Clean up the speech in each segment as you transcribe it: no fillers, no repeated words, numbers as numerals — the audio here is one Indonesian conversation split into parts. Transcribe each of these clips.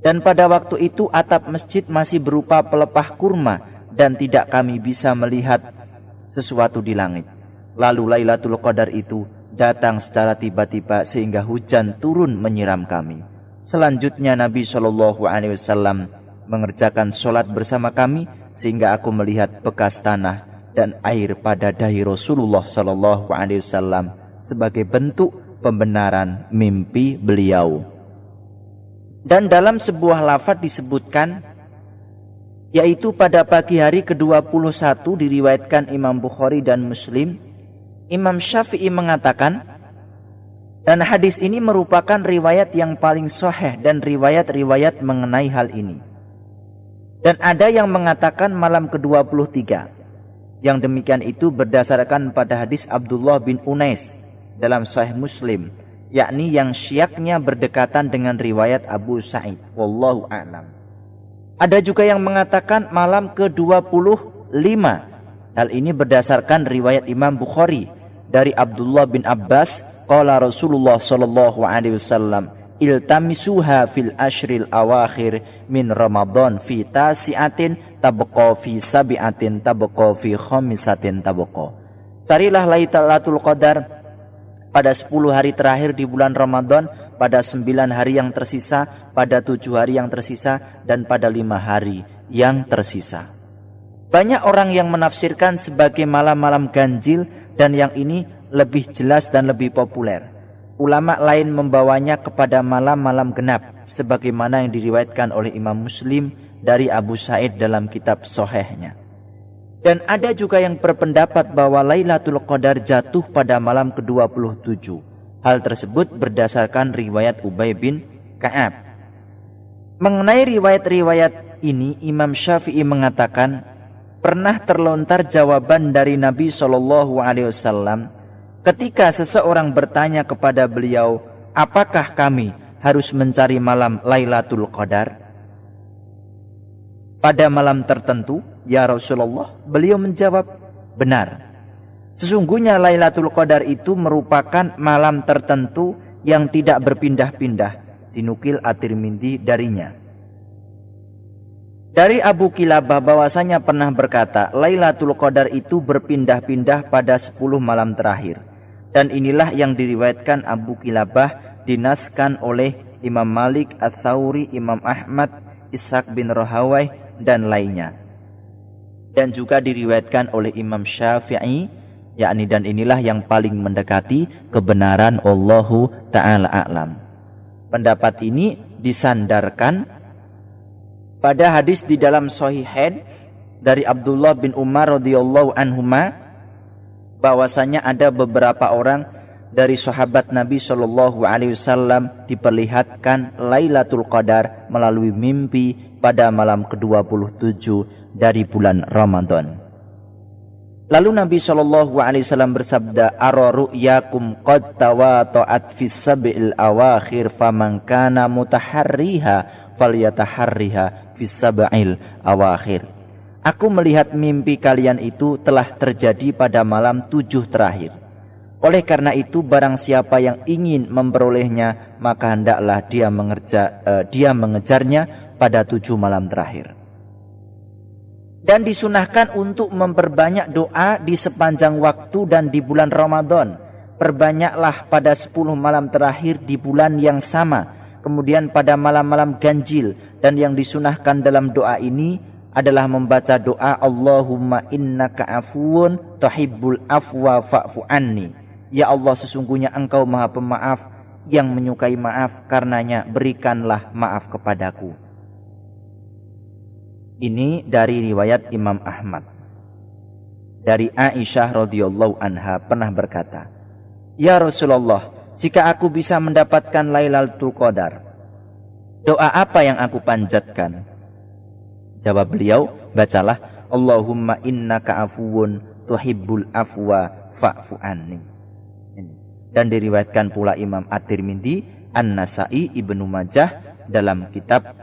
Dan pada waktu itu atap masjid masih berupa pelepah kurma dan tidak kami bisa melihat sesuatu di langit. Lalu Lailatul Qadar itu datang secara tiba-tiba sehingga hujan turun menyiram kami. Selanjutnya Nabi SAW mengerjakan sholat bersama kami sehingga aku melihat bekas tanah dan air pada dahi Rasulullah SAW sebagai bentuk pembenaran mimpi beliau. Dan dalam sebuah lafaz disebutkan, yaitu pada pagi hari ke-21 diriwayatkan Imam Bukhari dan Muslim, Imam Syafi'i mengatakan, dan hadis ini merupakan riwayat yang paling sahih dan riwayat-riwayat mengenai hal ini. Dan ada yang mengatakan malam ke-23. Yang demikian itu berdasarkan pada hadis Abdullah bin Unais dalam Sahih Muslim, yakni yang syiaknya berdekatan dengan riwayat Abu Sa'id. Wallahu a'lam. Ada juga yang mengatakan malam ke-25. Hal ini berdasarkan riwayat Imam Bukhari dari Abdullah bin Abbas, qala Rasulullah sallallahu alaihi wasallam, iltamisuha fil ashril awakhir min Ramadan fi tasi'atin tabqa fi sabi'atin tabqa fi khamisatin tabqa. Carilah Lailatul Qadar pada 10 hari terakhir di bulan Ramadan, pada 9 hari yang tersisa, pada 7 hari yang tersisa, dan pada 5 hari yang tersisa. Banyak orang yang menafsirkan sebagai malam-malam ganjil, dan yang ini lebih jelas dan lebih populer. Ulama lain membawanya kepada malam-malam genap, sebagaimana yang diriwayatkan oleh Imam Muslim dari Abu Sa'id dalam kitab Sahihnya. Dan ada juga yang berpendapat bahwa Lailatul Qadar jatuh pada malam ke-27. Hal tersebut berdasarkan riwayat Ubay bin Ka'ab. Mengenai riwayat-riwayat ini, Imam Syafi'i mengatakan, pernah terlontar jawaban dari Nabi SAW ketika seseorang bertanya kepada beliau, apakah kami harus mencari malam Lailatul Qadar pada malam tertentu? Ya Rasulullah, beliau menjawab, benar. Sesungguhnya Lailatul Qadar itu merupakan malam tertentu yang tidak berpindah-pindah. Dinukil At-Tirmidzi darinya. Dari Abu Kilabah bahwasanya pernah berkata, Lailatul Qadar itu berpindah-pindah pada 10 malam terakhir. Dan inilah yang diriwayatkan Abu Kilabah, dinaskan oleh Imam Malik, Ats-Tsauri, Imam Ahmad, Ishaq bin Rahawayh, dan lainnya. Dan juga diriwayatkan oleh Imam Syafi'i, yakni, dan inilah yang paling mendekati kebenaran, Allahu ta'ala a'lam. Pendapat ini disandarkan pada hadis di dalam Shahihain dari Abdullah bin Umar radhiyallahu anhuma, bahwasanya ada beberapa orang dari sahabat Nabi sallallahu alaihi wasallam diperlihatkan Lailatul Qadar melalui mimpi pada malam ke-27 dari bulan Ramadan. Lalu Nabi sallallahu alaihi wasallam bersabda, "Ara ru'yakum qad tawata'at fis sab'il awakhir faman kana mutaharriha falyataharriha fis sab'il awakhir." Aku melihat mimpi kalian itu telah terjadi pada malam 7 terakhir. Oleh karena itu barang siapa yang ingin memperolehnya, maka hendaklah dia mengejarnya pada 7 malam terakhir. Dan disunahkan untuk memperbanyak doa di sepanjang waktu dan di bulan Ramadan. Perbanyaklah pada 10 malam terakhir di bulan yang sama. Kemudian pada malam-malam ganjil. Dan yang disunahkan dalam doa ini adalah membaca doa Allahumma innaka afuwun tuhibbul afwa fa'fu anni. Ya Allah, sesungguhnya Engkau Maha Pemaaf yang menyukai maaf, karenanya berikanlah maaf kepadaku. Ini dari riwayat Imam Ahmad. Dari Aisyah radhiyallahu anha pernah berkata, "Ya Rasulullah, jika aku bisa mendapatkan Lailatul Qadar, doa apa yang aku panjatkan?" Jawab beliau, "Bacalah Allahumma innaka afuwun tuhibbul afwa fa'fu anni." Dan diriwayatkan pula Imam At-Tirmidzi, An-Nasa'i, Ibnu Majah dalam kitabnya,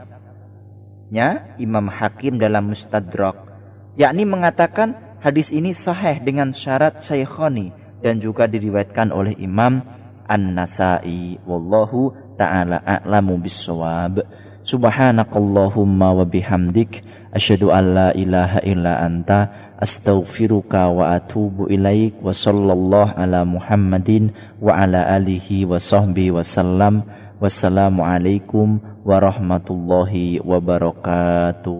Imam Hakim dalam Mustadrak, yakni mengatakan hadis ini sahih dengan syarat Syaikhaini dan juga diriwayatkan oleh Imam An-Nasa'i. Wallahu ta'ala a'lamu bissawab. Subhanakallahumma wa bihamdik asyhadu an la ilaha illa anta astaghfiruka wa atubu ilaik. Wa sallallahu ala Muhammadin wa ala alihi wa sahbihi wasallam. Wassalamualaikum warahmatullahi wabarakatuh.